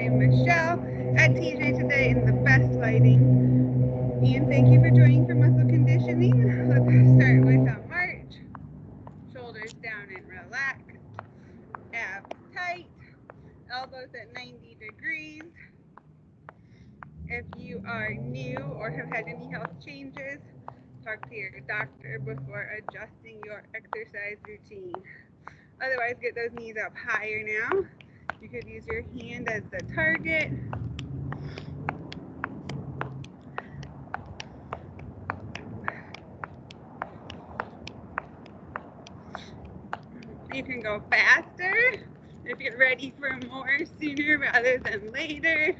am Michelle at TJ today in the best lighting. And thank you for joining for muscle conditioning. Let's start with a march. Shoulders down and relaxed. Abs tight. Elbows at 90 degrees. If you are new or have had any health changes, talk to your doctor before adjusting your exercise routine. Otherwise, get those knees up higher now. You could use your hand as the target. You can go faster if you're ready for more sooner rather than later.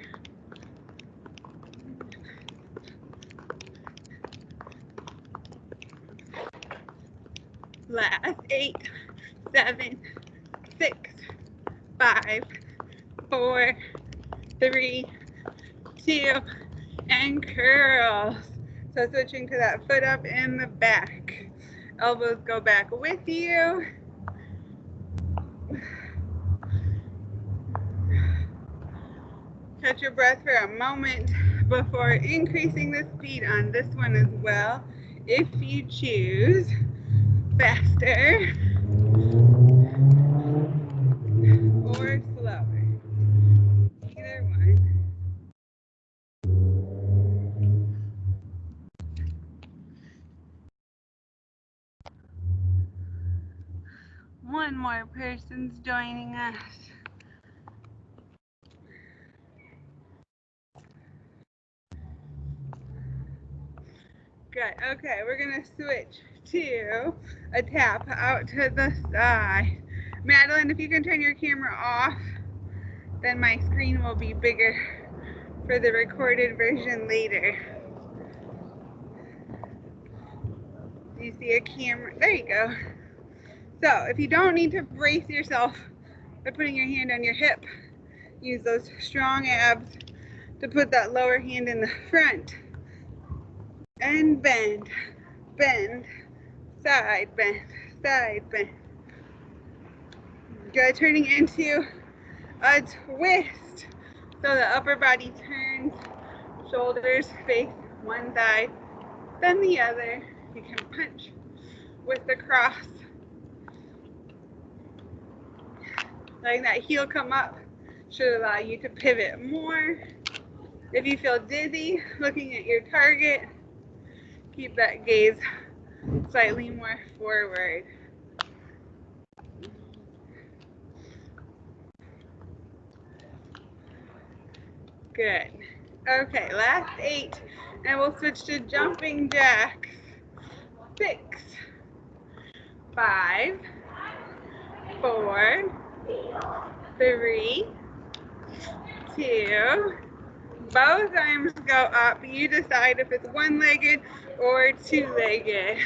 Last 8, 7, 6, 5, 4, 3, 2, and curls. So switching to that foot up in the back. Elbows go back with you. Catch your breath for a moment before increasing the speed on this one as well. If you choose faster or slower, either one. One more person's joining us. Good. Okay, we're gonna switch to a tap out to the side. Madeline, if you can turn your camera off, then my screen will be bigger for the recorded version later. Do you see a camera? There you go. So if you don't need to brace yourself by putting your hand on your hip, use those strong abs to put that lower hand in the front. And bend, bend, side bend, side bend. Good, turning into a twist. So the upper body turns, shoulders face one side, then the other. You can punch with the cross. Letting that heel come up should allow you to pivot more. If you feel dizzy, looking at your target, keep that gaze slightly more forward. Good. Okay, last 8, and we'll switch to jumping jacks. 6, 5, 4, 3, 2. Both arms go up. You decide if it's one-legged or two-legged.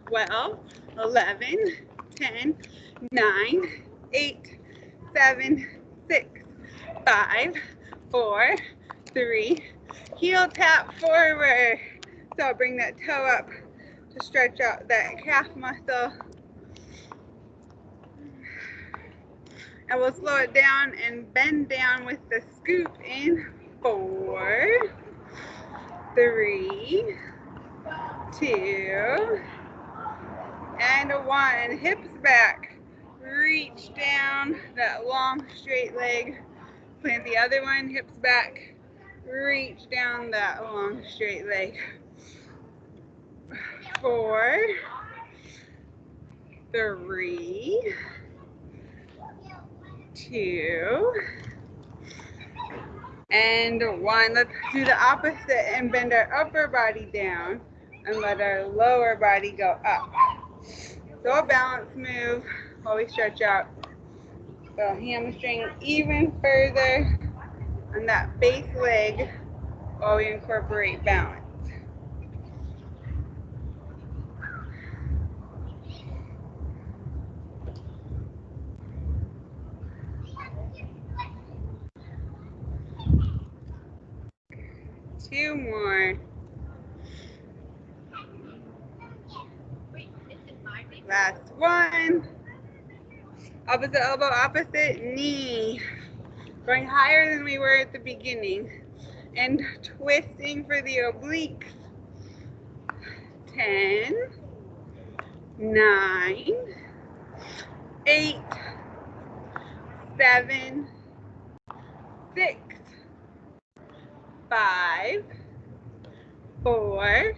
12, 11, 10, 9, 8, 7, 6, 5, 4, 3. Heel tap forward. So bring that toe up to stretch out that calf muscle. And we'll slow it down and bend down with the scoop in 4, 3, 2, and 1. Hips back. Reach down that long straight leg. Plant the other one, hips back. Reach down that long straight leg. 4, 3, 2, and 1. Let's do the opposite and bend our upper body down and let our lower body go up. So a balance move while we stretch out the hamstring even further on that base leg while we incorporate balance. Two more. Last one. Opposite elbow, opposite knee. Going higher than we were at the beginning. And twisting for the obliques. 10, 9, 8, 7, 6, 5, 4,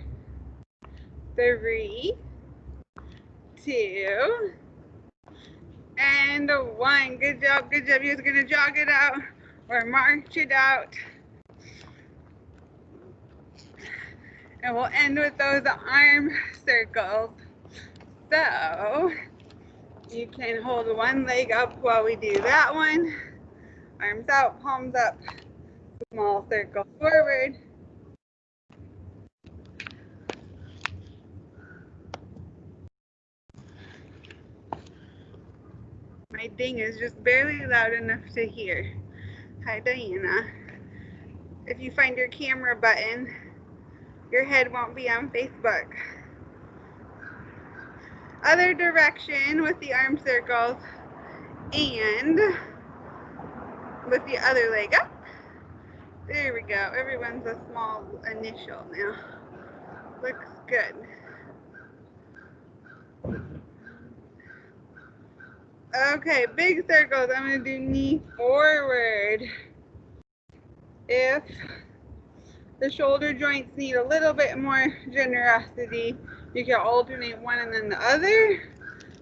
3, 2, and 1. Good job, good job. You're gonna jog it out or march it out. And we'll end with those arm circles. So you can hold one leg up while we do that one. Arms out, palms up, small circle forward. My ding is just barely loud enough to hear. Hi, Diana. If you find your camera button, your head won't be on Facebook. Other direction with the arm circles and with the other leg up. There we go. Everyone's a small initial now. Looks good. Okay, big circles. I'm going to do knee forward. If the shoulder joints need a little bit more generosity, you can alternate one and then the other,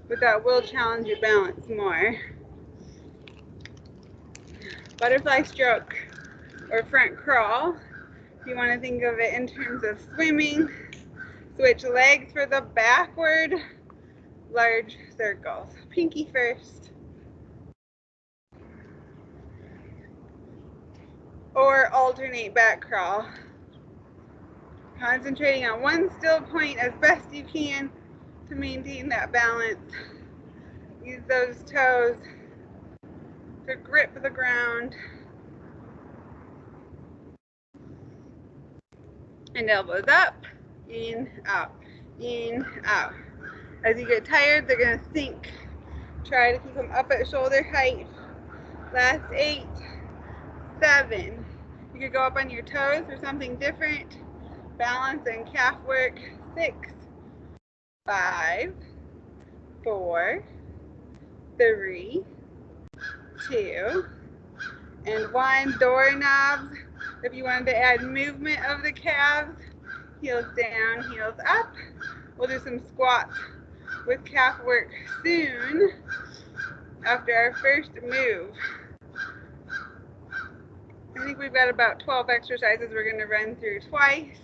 but that will challenge your balance more. Butterfly stroke or front crawl. If you want to think of it in terms of swimming, switch legs for the backward large circles. Pinky first. Or alternate back crawl. Concentrating on one still point as best you can to maintain that balance. Use those toes to grip the ground. And elbows up, in, out, in, out. As you get tired, they're going to sink. Try to keep them up at shoulder height. Last 8, 7. You could go up on your toes for something different. Balance and calf work. 6, 5, 4, 3, 2, and 1. Doorknobs. If you wanted to add movement of the calves, heels down, heels up. We'll do some squats with calf work soon after our first move. I think we've got about 12 exercises we're going to run through twice,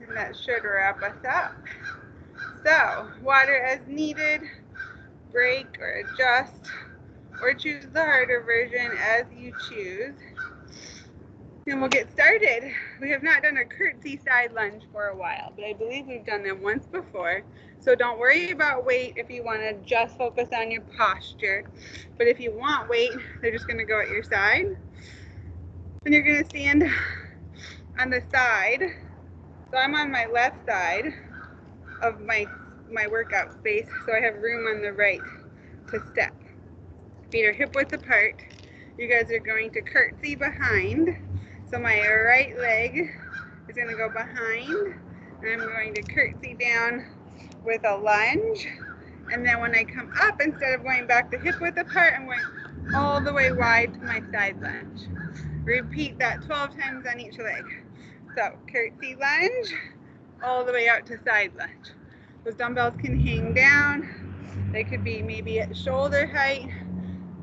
and that should wrap us up. So, water as needed, break or adjust, or choose the harder version as you choose. And we'll get started. We have not done a curtsy side lunge for a while, but I believe we've done them once before. So don't worry about weight if you want to just focus on your posture. But if you want weight, they're just going to go at your side. And you're going to stand on the side. So I'm on my left side of my workout space, so I have room on the right to step. Feet are hip width apart. You guys are going to curtsy behind. So my right leg is going to go behind, and I'm going to curtsy down with a lunge. And then when I come up, instead of going back to hip width apart, I'm going all the way wide to my side lunge. Repeat that 12 times on each leg. So curtsy lunge, all the way out to side lunge. Those dumbbells can hang down. They could be maybe at shoulder height.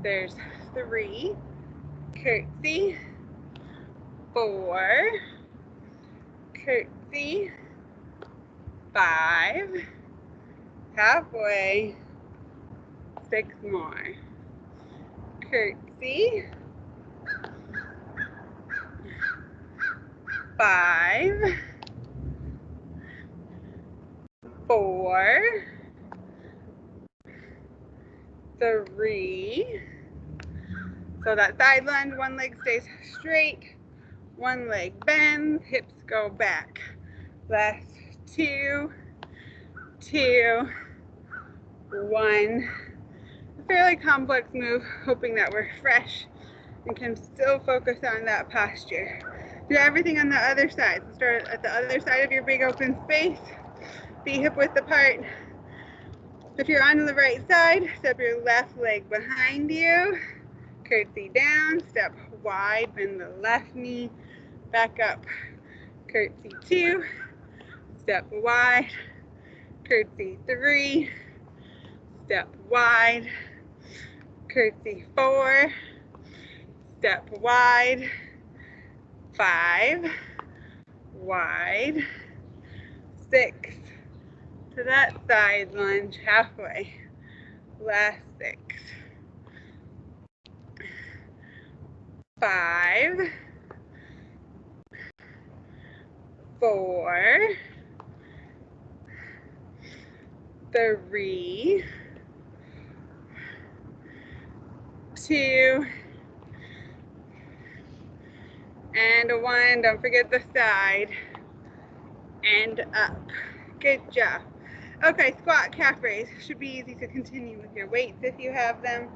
There's 3, curtsy, 4, curtsy, 5, halfway, 6 more, curtsy, 5, 4, 3. So that side lunge, one leg stays straight, one leg bends, hips go back. Last 2, 2, one. A fairly complex move, hoping that we're fresh and can still focus on that posture. Do everything on the other side. So start at the other side of your big open space. Feet hip width apart. If you're on the right side, step your left leg behind you. Curtsy down, step wide, bend the left knee, back up. Curtsy 2, step wide. Curtsy 3, step wide. Curtsy 4, step wide. 5, wide. 6, to that side lunge, halfway. Last 6. 5, 4, 3, 2, and 1. Don't forget the side. And up. Good job. Okay, squat calf raise. Should be easy to continue with your weights if you have them.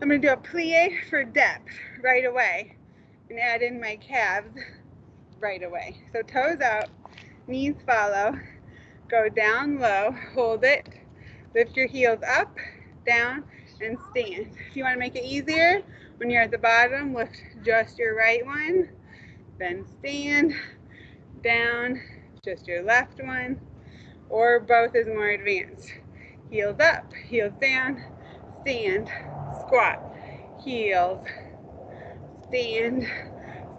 I'm going to do a plie for depth right away and add in my calves right away. So toes out, knees follow, go down low, hold it, lift your heels up, down, and stand. If you want to make it easier, when you're at the bottom, lift just your right one, then stand, down, just your left one, or both is more advanced. Heels up, heels down, stand, squat, heels, stand,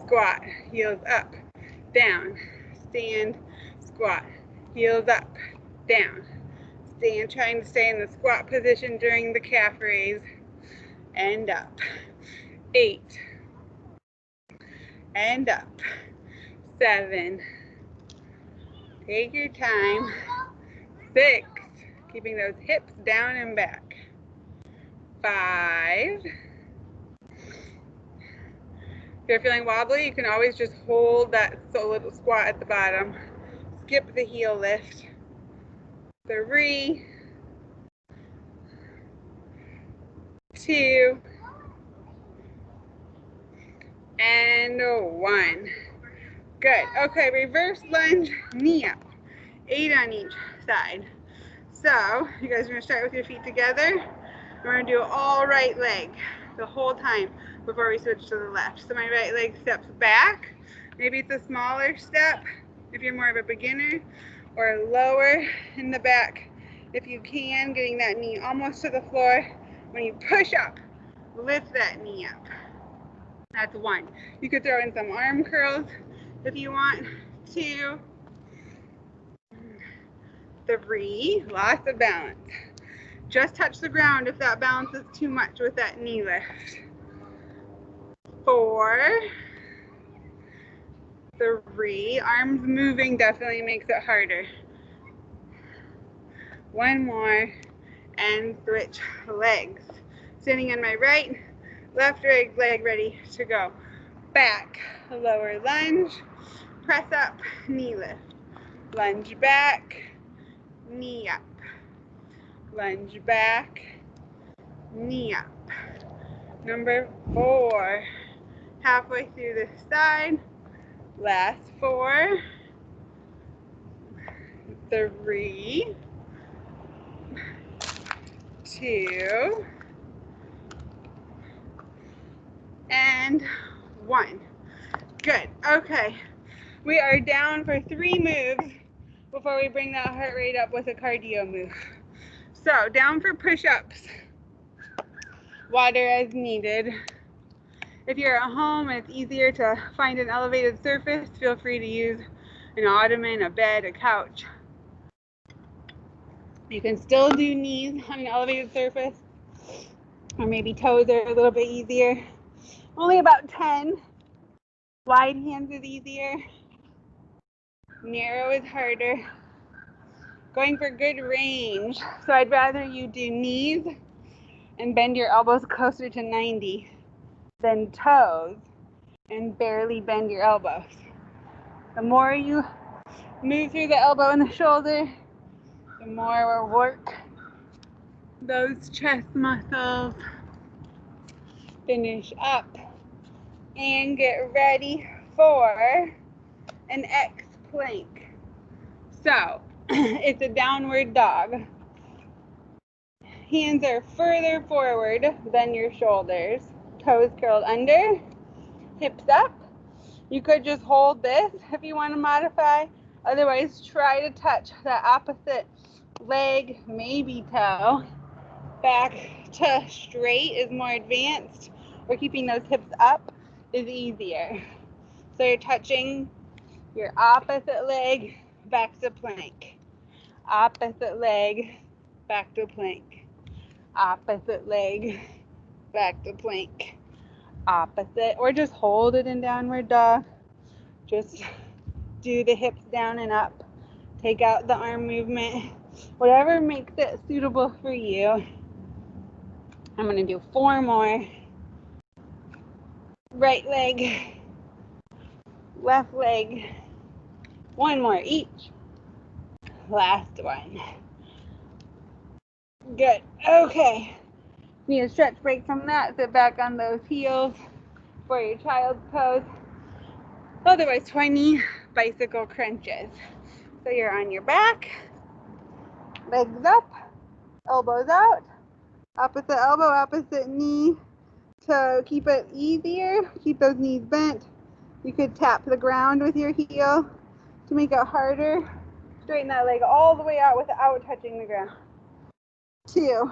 squat, heels up, down, stand, squat, heels up, down, stand, trying to stay in the squat position during the calf raise, and up, 8, and up, 7, take your time, 6, keeping those hips down and back, 5, if you're feeling wobbly, you can always just hold that little squat at the bottom. Skip the heel lift. 3, 2, and 1. Good. Okay, reverse lunge, knee up. 8 on each side. So, you guys are going to start with your feet together. We're going to do all right leg the whole time before we switch to the left. So my right leg steps back. Maybe it's a smaller step if you're more of a beginner, or lower in the back if you can, getting that knee almost to the floor. When you push up, lift that knee up. That's 1. You could throw in some arm curls if you want. 2, 3, lots of balance. Just touch the ground if that balance is too much with that knee lift. 4, 3, arms moving definitely makes it harder. 1 more, and switch legs. Sitting on my right, left leg ready to go. Back, lower lunge, press up, knee lift. Lunge back, knee up. Lunge back, knee up. Number 4, halfway through this side. Last 4, 3, 2, and 1. Good. Okay. We are down for 3 moves before we bring that heart rate up with a cardio move. So, down for push-ups. Water as needed. If you're at home and it's easier to find an elevated surface, feel free to use an ottoman, a bed, a couch. You can still do knees on an elevated surface, or maybe toes are a little bit easier. Only about 10. Wide hands is easier. Narrow is harder. Going for good range. So I'd rather you do knees and bend your elbows closer to 90 than toes and barely bend your elbows. The more you move through the elbow and the shoulder, the more work those chest muscles. Finish up and get ready for an X plank. So it's a downward dog. Hands are further forward than your shoulders. Toes curled under, hips up. You could just hold this if you want to modify. Otherwise, try to touch that opposite leg, maybe toe. Back to straight is more advanced, or keeping those hips up is easier. So you're touching your opposite leg, back to plank. Opposite leg, back to plank. Opposite leg, back to plank. Opposite, or just hold it in downward dog. Just do the hips down and up. Take out the arm movement. Whatever makes it suitable for you. I'm going to do 4 more. Right leg, left leg. 1 more each. Last one. Good. Okay. Need a stretch break from that. Sit back on those heels for your child's pose. Otherwise, 20 bicycle crunches. So you're on your back, legs up, elbows out, opposite elbow, opposite knee. To keep it easier, keep those knees bent. You could tap the ground with your heel to make it harder. Straighten that leg all the way out without touching the ground. 2,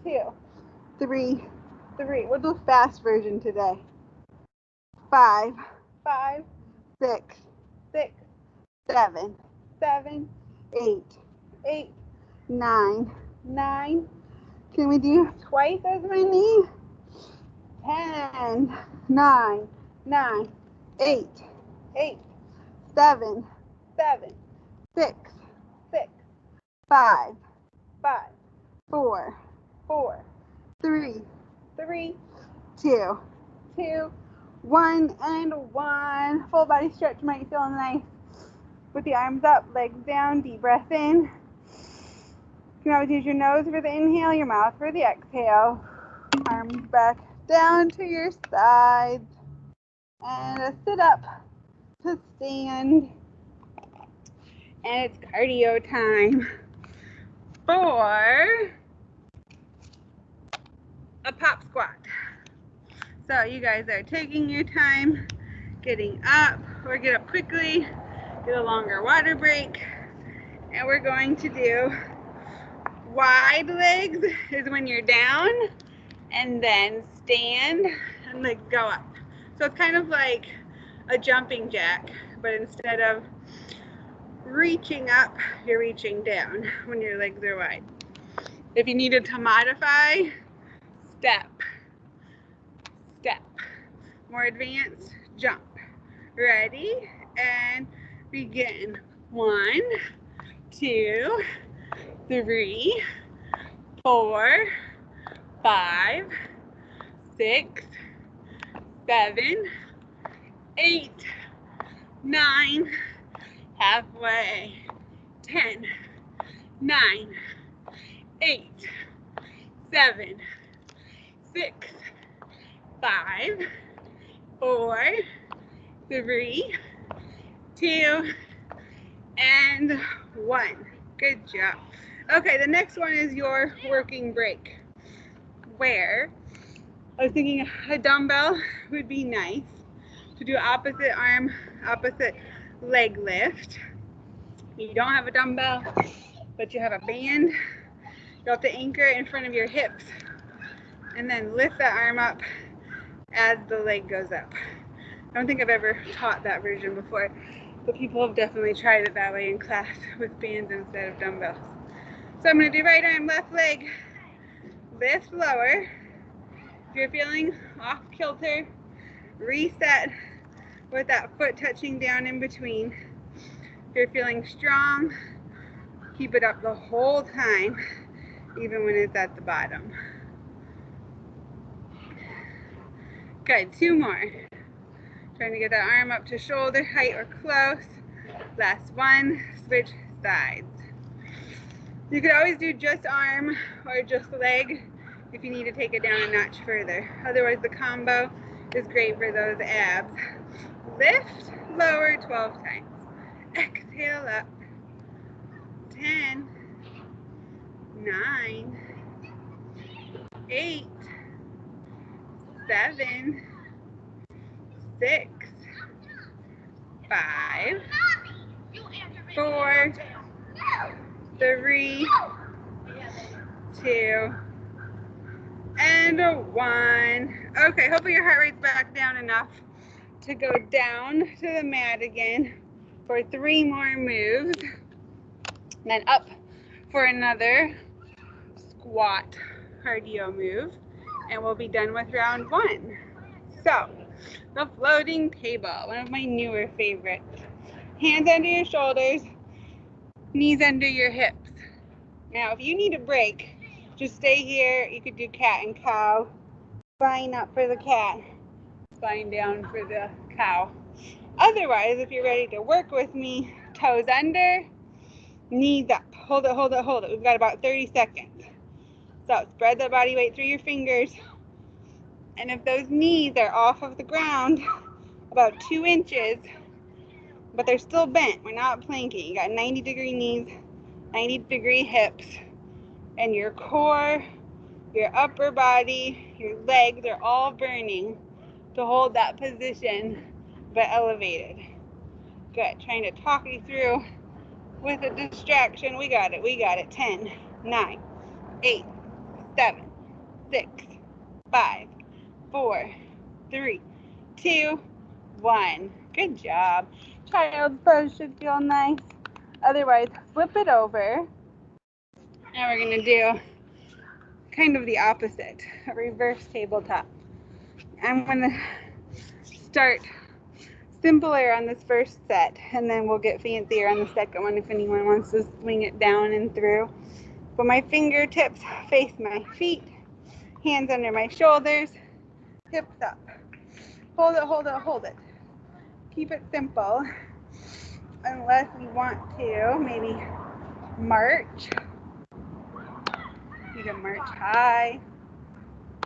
2, 3, 3. We'll do a fast version today. 5, 5, 6, 6, 7, 7, 8, 8, 9, 9. Can we do twice as many? 10, 9, 9, 8, 8, 7, 7, 6, 6, 5, 5, 4, 4, 3, 3, 2, 2, 1, and 1. Full body stretch might feel nice with the arms up, legs down, deep breath in. You can always use your nose for the inhale, your mouth for the exhale. Arms back down to your sides. And a sit up to stand. And it's cardio time for a pop squat. So you guys are taking your time getting up, or get up quickly, get a longer water break. And we're going to do wide legs is when you're down, and then stand and legs go up. So it's kind of like a jumping jack, but instead of reaching up, you're reaching down when your legs are wide. If you needed to modify, step, step. More advanced, jump. Ready, and begin. 1, 2, 3, 4, 5, 6, 7, 8, 9, halfway, 10, 9, 8, 7, 6, 5, 4, 3, 2, and 1. Good job. Okay, the next one is your working break, where I was thinking a dumbbell would be nice to do opposite arm, opposite leg lift. You don't have a dumbbell, but you have a band. You'll have to anchor it in front of your hips and then lift that arm up as the leg goes up. I don't think I've ever taught that version before, but people have definitely tried it that way in class with bands instead of dumbbells. So I'm going to do right arm, left leg, lift lower. If you're feeling off kilter, reset with that foot touching down in between. If you're feeling strong, keep it up the whole time, even when it's at the bottom. Good, 2 more. Trying to get that arm up to shoulder height or close. Last one, switch sides. You could always do just arm or just leg if you need to take it down a notch further. Otherwise, the combo is great for those abs. Lift, lower 12 times. Exhale up. 10, 9, 8, 7, 6, 5, 4, 3, 2, and 1. Okay, hopefully your heart rate's back down enough to go down to the mat again for 3 more moves. And then up for another squat cardio move. And we'll be done with round 1. So, the floating table, one of my newer favorites. Hands under your shoulders, knees under your hips. Now, if you need a break, just stay here. You could do cat and cow. Spine up for the cat, spine down for the cow. Otherwise, if you're ready to work with me, toes under, knees up. Hold it, hold it, hold it. We've got about 30 seconds. So spread the body weight through your fingers. And if those knees are off of the ground about 2 inches, but they're still bent, we're not planking. You got 90-degree knees, 90-degree hips, and your core, your upper body, your legs are all burning to hold that position, but elevated. Good. Trying to talk you through with a distraction. We got it. We got it. 10, 9, 8, 7, 6, 5, 4, 3, 2, 1. Good job. Child's pose should feel nice. Otherwise, flip it over. Now we're going to do kind of the opposite, a reverse tabletop. I'm going to start simpler on this first set, and then we'll get fancier on the second one if anyone wants to swing it down and through. But my fingertips face my feet, hands under my shoulders, hips up. Hold it, hold it, hold it. Keep it simple, unless you want to maybe march. You can march high,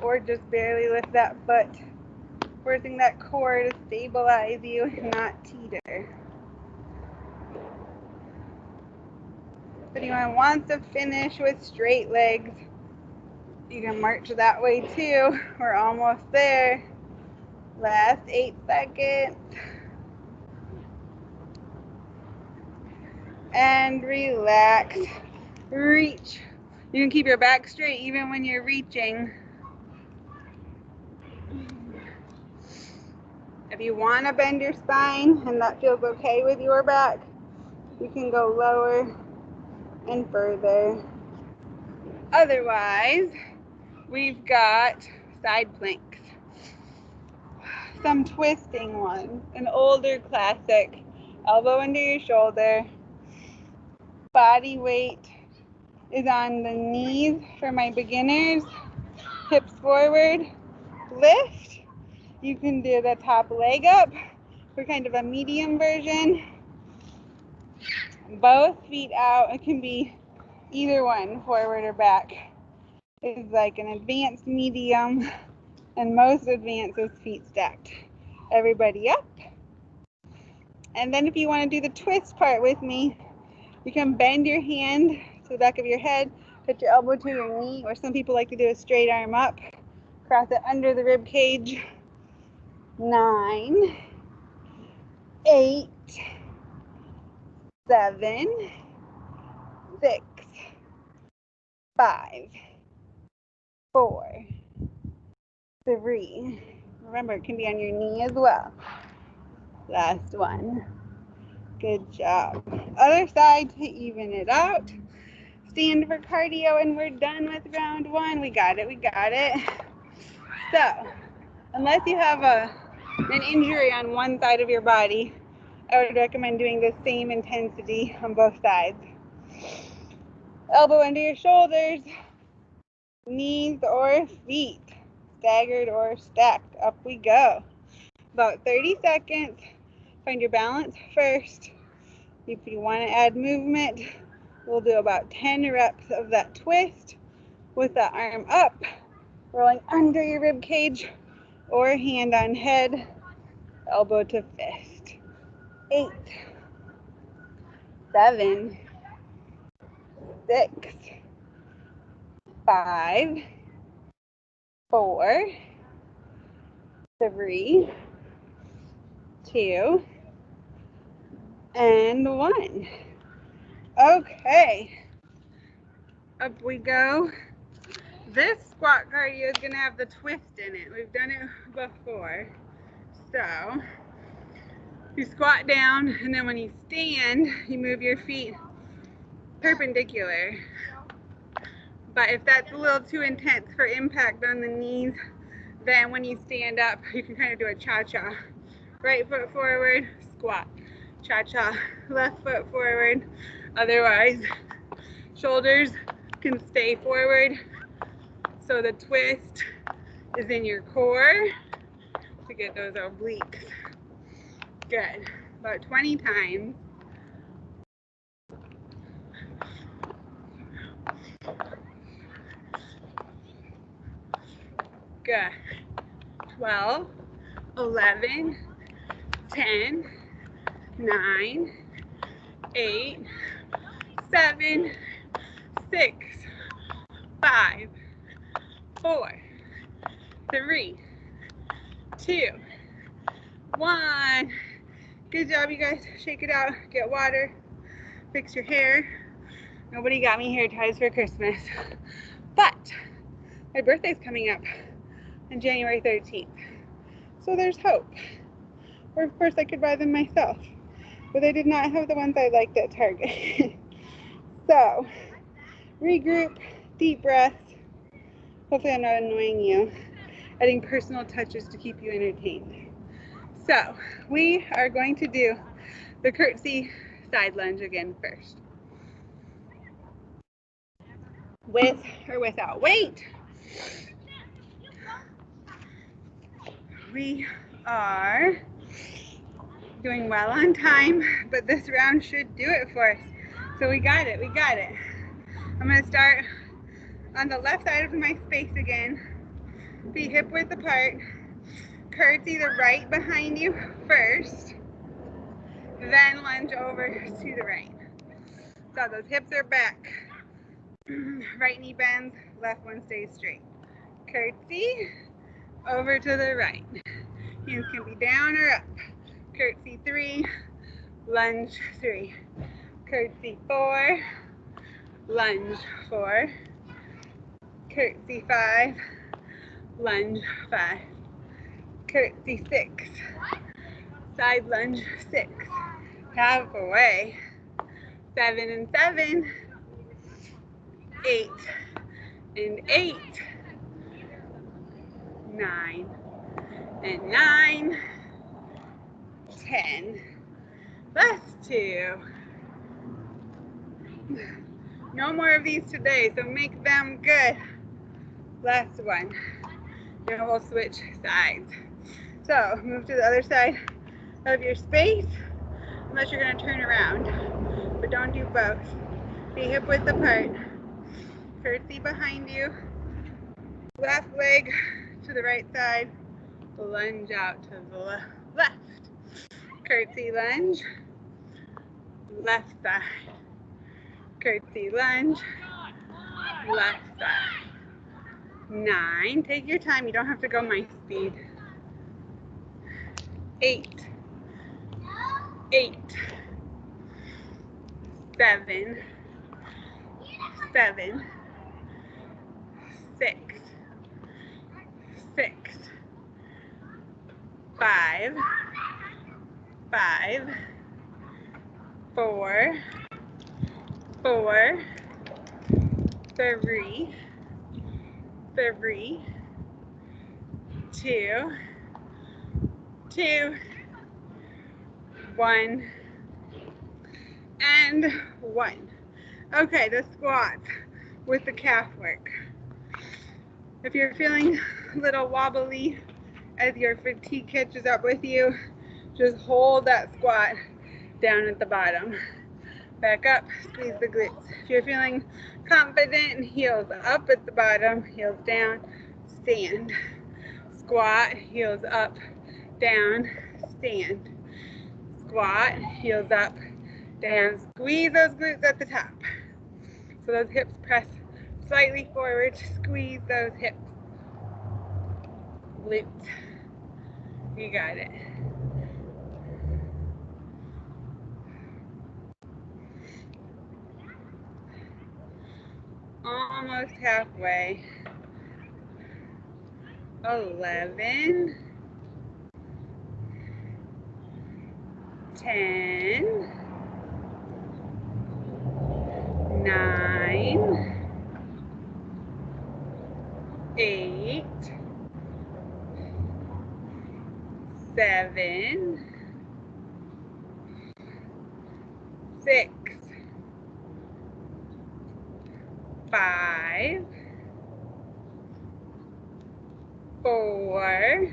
or just barely lift that foot, forcing that core to stabilize you, not teeter. If anyone wants to finish with straight legs, you can march that way too. We're almost there. Last 8 seconds. And relax. Reach. You can keep your back straight even when you're reaching. If you want to bend your spine and that feels okay with your back, you can go lower and further. Otherwise, we've got side planks. Some twisting ones, an older classic. Elbow under your shoulder. Body weight is on the knees for my beginners. Hips forward. Lift. You can do the top leg up for kind of a medium version. Both feet out. It can be either one, forward or back. It's like an advanced medium, and most advanced is feet stacked. Everybody up. And then if you want to do the twist part with me, you can bend your hand to the back of your head, put your elbow to your knee, or some people like to do a straight arm up. Cross it under the rib cage. 9, 8, 7, 6, 5, 4, 3. Remember, it can be on your knee as well. Last one. Good job. Other side to even it out. Stand for cardio, and we're done with round 1. We got it. We got it. So, unless you have an injury on one side of your body, I would recommend doing the same intensity on both sides. Elbow under your shoulders, knees or feet, staggered or stacked. Up we go. About 30 seconds. Find your balance first. If you want to add movement, We'll do about 10 reps of that twist with the arm up, rolling under your rib cage or hand on head, elbow to fist. 8, 7, 6, 5, 4, 3, 2, and 1. Okay, up we go. This squat cardio is going to have the twist in it. We've done it before. So you squat down, and then when you stand, you move your feet perpendicular. But if that's a little too intense for impact on the knees, then when you stand up, you can kind of do a cha-cha. Right foot forward, squat. Cha-cha, left foot forward. Otherwise, shoulders can stay forward, so the twist is in your core to get those obliques. Good. About 20 times. Good. 12, 11, 10, 9, 8, 7, 6, 5, 4, 3, 2, 1. Good job, you guys. Shake it out. Get water. Fix your hair. Nobody got me hair ties for Christmas. But my birthday's coming up on January 13th. So there's hope. Or of course I could buy them myself. But I did not have the ones I liked at Target. So, regroup, deep breaths. Hopefully I'm not annoying you. Adding personal touches to keep you entertained. So, we are going to do the curtsy side lunge again first. With or without weight. We are doing well on time, but this round should do it for us. So we got it, we got it. I'm gonna start on the left side of my space again. Feet hip width apart. Curtsy the right behind you first, then lunge over to the right. So those hips are back. Right knee bends, left one stays straight. Curtsy, over to the right. Hands can be down or up. Curtsy 3, lunge 3. Curtsy 4, lunge 4. Curtsy 5, lunge 5. Curtsy 6, side lunge 6. Halfway. 7 and 7. 8 and 8. 9 and 9. 10. Last 2. No more of these today, so make them good. Last one. Then we'll switch sides. So move to the other side of your space, unless you're going to turn around. But don't do both. Feet hip width apart. Curtsy behind you. Left leg to the right side. Lunge out to the left. Curtsy lunge. Left side. Curtsy lunge. Left side. 9. Take your time. You don't have to go my speed. 8. 8. 7. 7. 6. 6. 5. 5. 4. 4. 3. 3. 2. 2. 1. And 1. Okay, the squats with the calf work. If you're feeling a little wobbly as your fatigue catches up with you, just hold that squat down at the bottom. Back up, squeeze the glutes. If you're feeling confident, heels up at the bottom, heels down, stand. Squat, heels up, down, stand. Squat, heels up, down. Squeeze those glutes at the top. So those hips press slightly forward, squeeze those hips. Glutes. You got it. Almost halfway. 11, 10, 9, 8, 7, 6, 5, 4,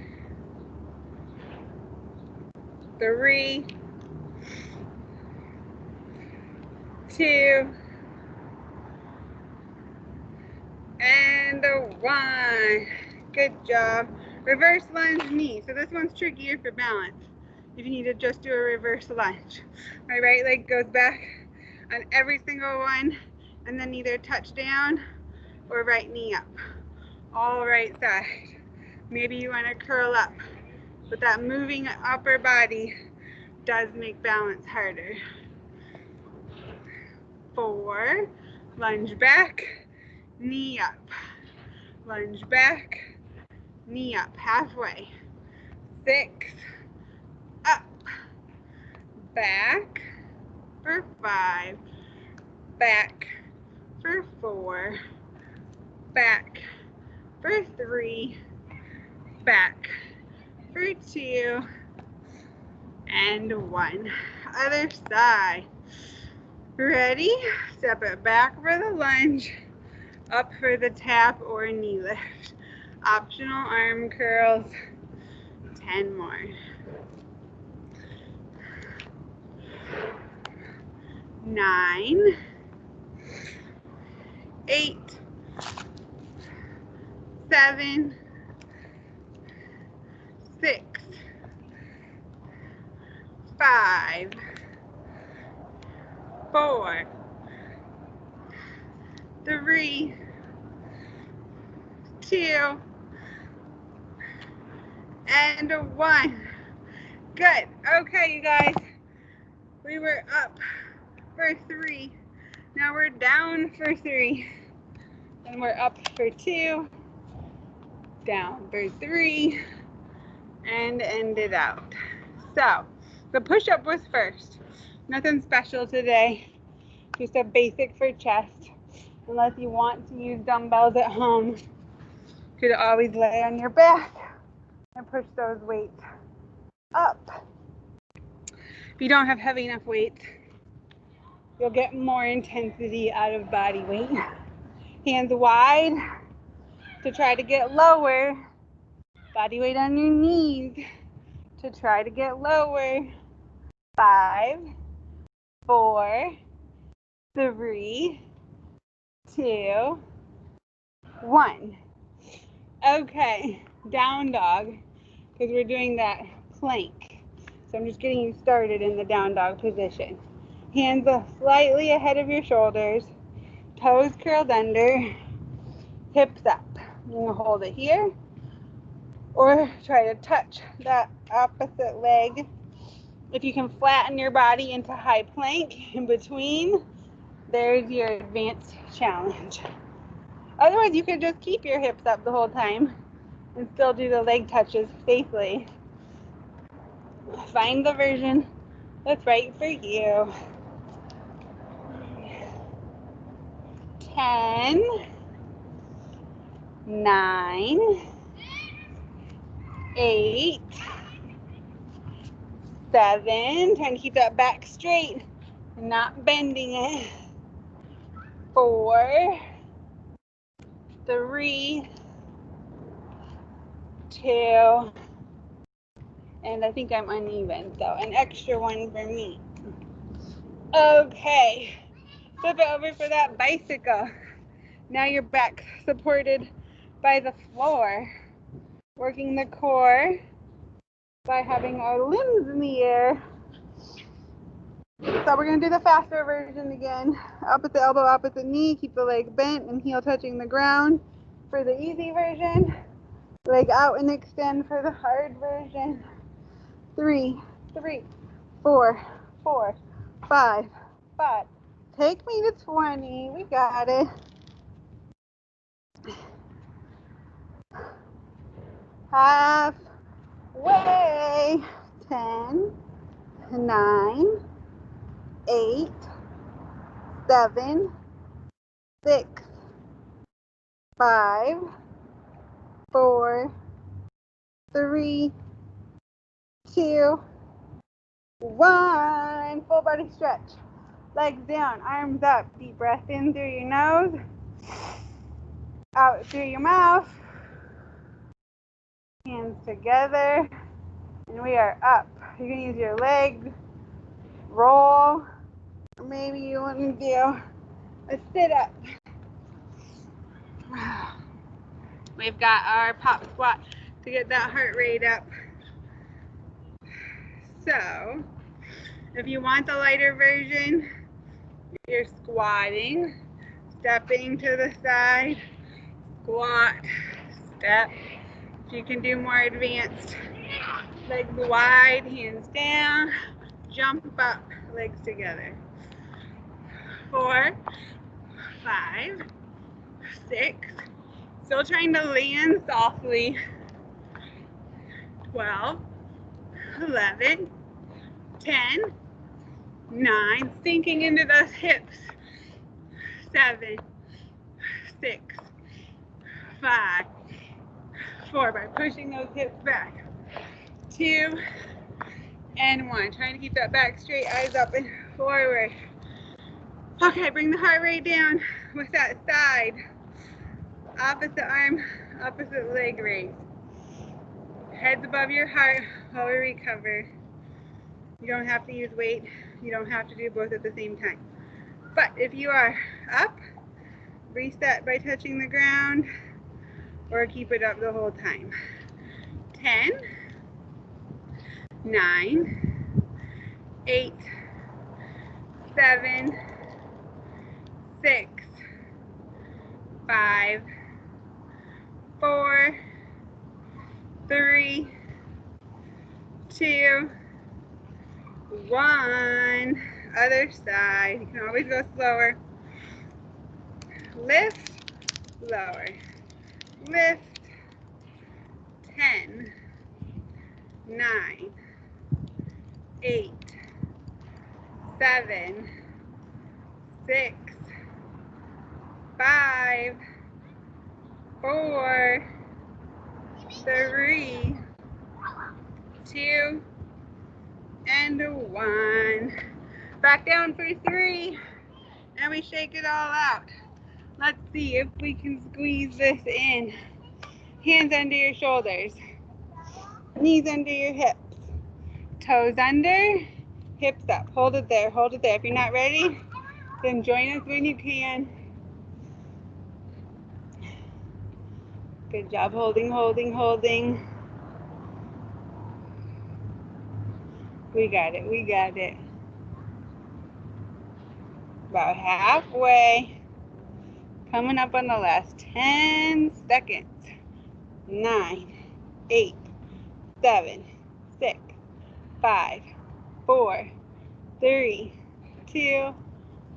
3, 2, and 1. Good job. Reverse lunge knee. So this one's trickier for balance. If you need to just do a reverse lunge. My right leg goes back on every single one, and then either touch down or right knee up. All right side. Maybe you want to curl up, but that moving upper body does make balance harder. 4, lunge back, knee up. Lunge back, knee up, halfway. 6, up, back for 5, back for 4, back for 3, back for 2, and 1. Other side. Ready? Step it back for the lunge, up for the tap or knee lift. Optional arm curls. 10 more. 9, 8, 7, 6, 5, 4, 3, 2, and 1. Good. Okay, you guys. We were up for 3. Now we're down for 3. And we're up for 2. Down for 3. And end it out. So, the push-up was first. Nothing special today. Just a basic for chest. Unless you want to use dumbbells at home, you could always lay on your back and push those weights up. If you don't have heavy enough weights, you'll get more intensity out of body weight. Hands wide to try to get lower. Body weight on your knees to try to get lower. 5, 4, 3, 2, 1. Okay, down dog, because we're doing that plank. So I'm just getting you started in the down dog position. Hands slightly ahead of your shoulders, toes curled under, hips up. You can hold it here, or try to touch that opposite leg. If you can flatten your body into high plank in between, there's your advanced challenge. Otherwise, you could just keep your hips up the whole time and still do the leg touches safely. Find the version that's right for you. 10, 9, 8, 7, trying to keep that back straight and not bending it. 4, 3, 2, and I think I'm uneven, so an extra one for me. Okay, flip it over for that bicycle. Now you're back supported by the floor, working the core by having our limbs in the air. So we're going to do the faster version again. Opposite elbow, opposite knee, keep the leg bent and heel touching the ground for the easy version. Leg out and extend for the hard version. 3, 3, 4, 4, 5, 5. Take me to 20. We got it. Halfway. 10, 9, 8, 7, 6, 5, 4, 3, 2, 1. Full body stretch. Legs down, arms up. Deep breath in through your nose, out through your mouth. Hands together, and we are up. You can use your legs, roll, or maybe you want to do a sit up. We've got our pop squat to get that heart rate up. So, if you want the lighter version, you're squatting, stepping to the side, squat, step. If you can do more advanced, legs wide, hands down, jump up, legs together. 4, 5, 6, still trying to land softly. 12, 11, 10, 9, sinking into those hips. 7, 6, 5, 4, by pushing those hips back. 2, and 1. Trying to keep that back straight, eyes up and forward. Okay, bring the heart rate down with that side. Opposite arm, opposite leg raise. Heads above your heart while we recover. You don't have to use weight. You don't have to do both at the same time. But if you are up, reset by touching the ground or keep it up the whole time. 10, 9, 8, 7, 6, 5, 4, 3, 2, 1. Other side. You can always go slower. Lift, lower. Lift. 10, 9, 8, 7, 6, 5, 4, 3, 2, and 1. Back down for 3, and we shake it all out. Let's see if we can squeeze this in. Hands under your shoulders, knees under your hips, toes under, hips up. Hold it there, hold it there. If you're not ready, then join us when you can. Good job, holding, holding, holding. We got it, we got it. About halfway. Coming up on the last 10 seconds. 9, 8, 7, 6, 5, 4, 3, 2,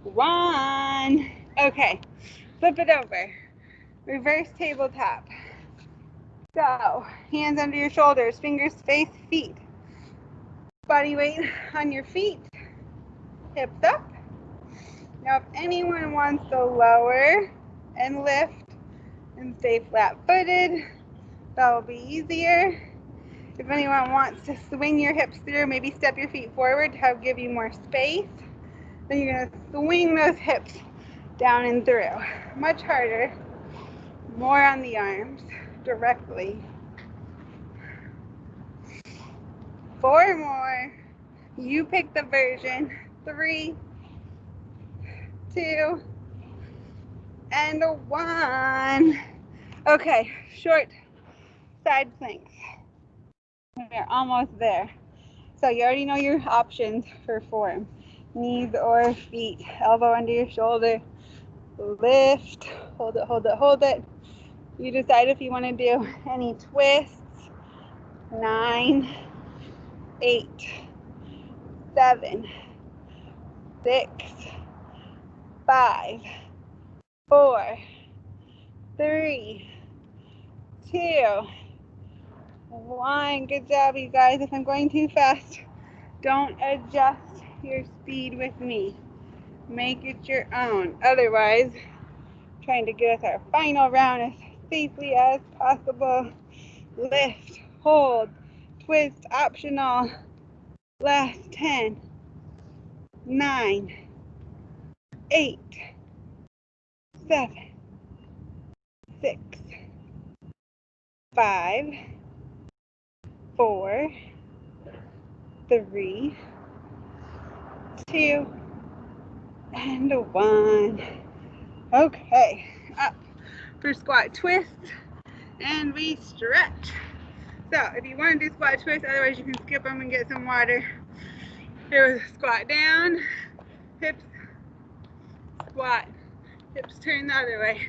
1. Okay, flip it over. Reverse tabletop. So, hands under your shoulders, fingers face feet. Body weight on your feet, hips up. Now, if anyone wants to lower and lift and stay flat-footed, that will be easier. If anyone wants to swing your hips through, maybe step your feet forward to help give you more space, then you're going to swing those hips down and through. Much harder. More on the arms directly. 4 more. You pick the version. 3, 2, and a 1. Okay, short side planks. We're almost there. So you already know your options for form. Knees or feet, elbow under your shoulder, lift, hold it, hold it, hold it. You decide if you want to do any twists. 9, 8, 7, 6, 5, 4, 3, 2, 1. Good job, you guys. If I'm going too fast, don't adjust your speed with me. Make it your own. Otherwise, trying to get us our final round as safely as possible. Lift, hold, twist, optional. Last 10, 9, 8, 7, 6, 5, 4, 3, 2, and 1. Okay, up for squat twist, and we stretch. So if you want to do squat twist, otherwise you can skip them and get some water. Here was squat down, hips, squat, hips turn the other way,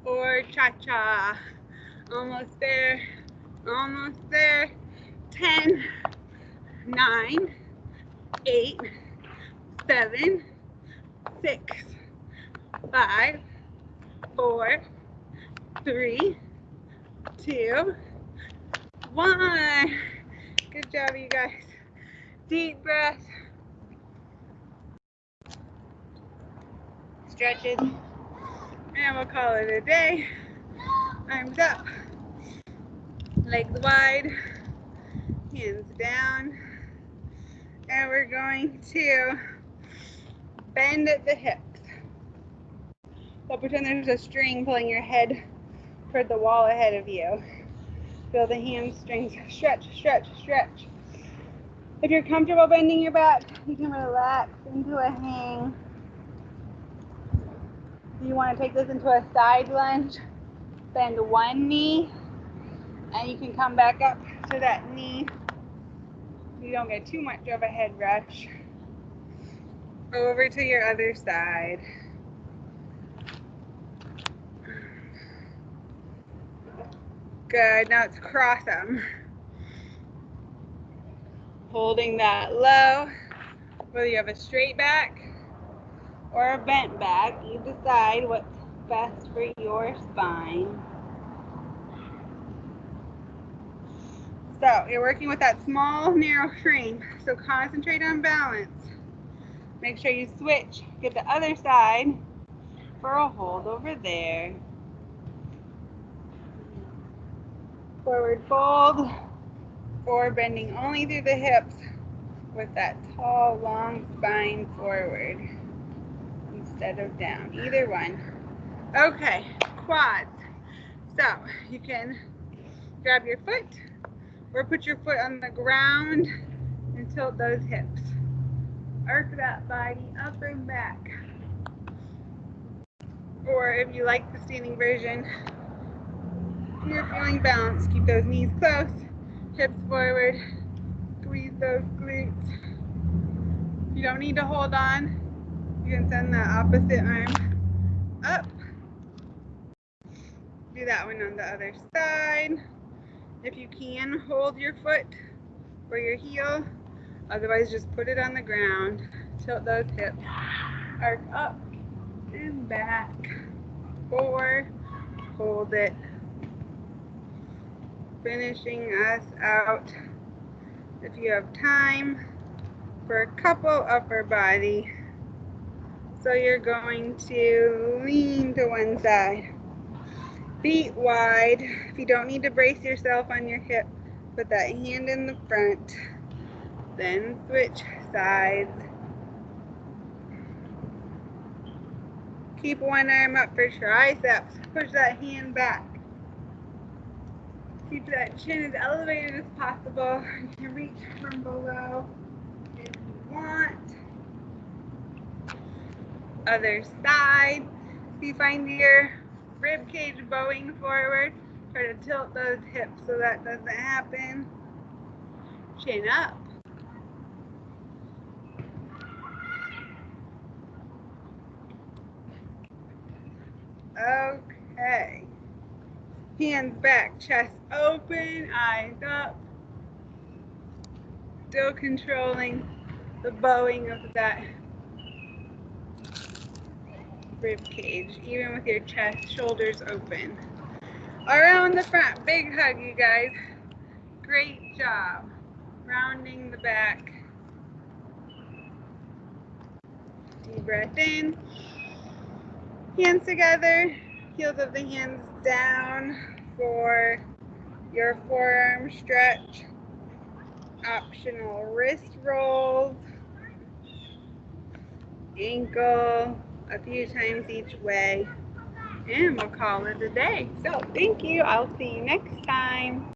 or cha-cha. Almost there, almost there. 10, 9, 8, 7, 6, 5, 4, 3, 2, 1. Good job, you guys. Deep breath. Stretches. And we'll call it a day. Arms up. Legs wide. Hands down. And we're going to bend at the hips. So pretend there's a string pulling your head toward the wall ahead of you. Feel the hamstrings. Stretch, stretch, stretch. If you're comfortable bending your back, you can relax into a hang. You want to take this into a side lunge. Bend one knee, and you can come back up to that knee. You don't get too much of a head rush. Over to your other side. Good. Now let's cross them. Holding that low. Whether you have a straight back or a bent back, you decide what's best for your spine. So you're working with that small, narrow frame. So concentrate on balance. Make sure you switch. Get the other side for a hold over there. Forward fold, or bending only through the hips with that tall, long spine forward instead of down. Either one. Okay, quads. So you can grab your foot or put your foot on the ground and tilt those hips. Arc that body up and back. Or if you like the standing version, you're feeling balanced, keep those knees close, hips forward, squeeze those glutes. You don't need to hold on. You can send the opposite arm up. Do that one on the other side. If you can, hold your foot or your heel. Otherwise, just put it on the ground. Tilt those hips. Arc up and back. Or hold it. Finishing us out, if you have time, for a couple upper body. So you're going to lean to one side. Feet wide. If you don't need to brace yourself on your hip, put that hand in the front. Then switch sides. Keep one arm up for triceps. Push that hand back. Keep that chin as elevated as possible. You can reach from below if you want. Other side. If you find your rib cage bowing forward, try to tilt those hips so that doesn't happen. Chin up. Okay. Hands back, chest open, eyes up. Still controlling the bowing of that rib cage, even with your chest, shoulders open. Around the front, big hug, you guys. Great job. Rounding the back. Deep breath in. Hands together, heels of the hands down for your forearm stretch. Optional wrist rolls. Ankle a few times each way. And we'll call it a day. So thank you. I'll see you next time.